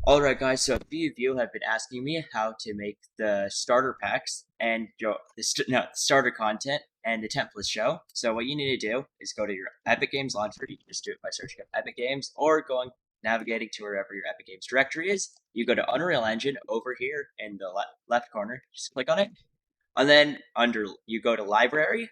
Alright guys, so a few of you have been asking me how to make the starter packs and the starter content and the templates show. So what you need to do is go to your Epic Games launcher. You can just do it by searching up Epic Games or navigating to wherever your Epic Games directory is. You go to Unreal Engine over here in the left corner. Just click on it. And then you go to Library.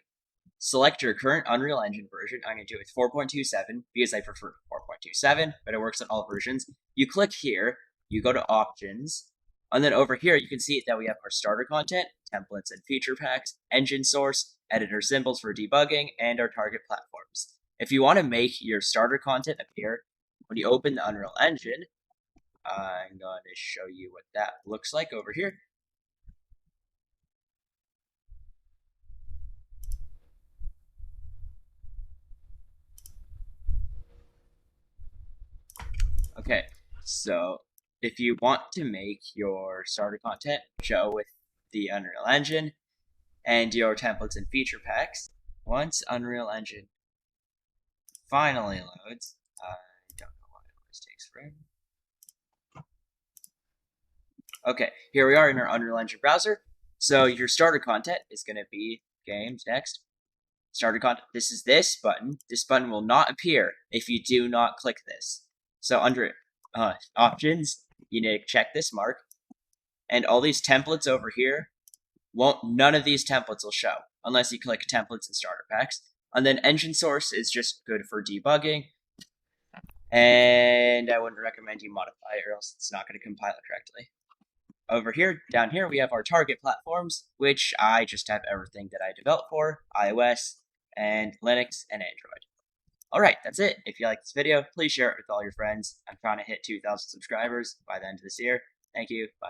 Select your current Unreal Engine version. I'm going to do it with 4.27 because I prefer 4.27, but it works on all versions. You click here, you go to Options, and then over here you can see that we have our starter content, templates and feature packs, engine source, editor symbols for debugging, and our target platforms. If you want to make your starter content appear when you open the Unreal Engine, I'm going to show you what that looks like over here. Okay, so if you want to make your starter content show with the Unreal Engine and your templates and feature packs, once Unreal Engine finally loads, I don't know why it always takes forever. Okay, here we are in our Unreal Engine browser. So your starter content is going to be games next. Starter content. This is this button. This button will not appear if you do not click this. So under options, you need to check this mark. And all these templates over here none of these templates will show unless you click templates and starter packs. And then engine source is just good for debugging. And I wouldn't recommend you modify it or else it's not going to compile it correctly. Over here, down here, we have our target platforms, which I just have everything that I developed for, iOS, and Linux, and Android. Alright, that's it. If you like this video, please share it with all your friends. I'm trying to hit 2,000 subscribers by the end of this year. Thank you. Bye.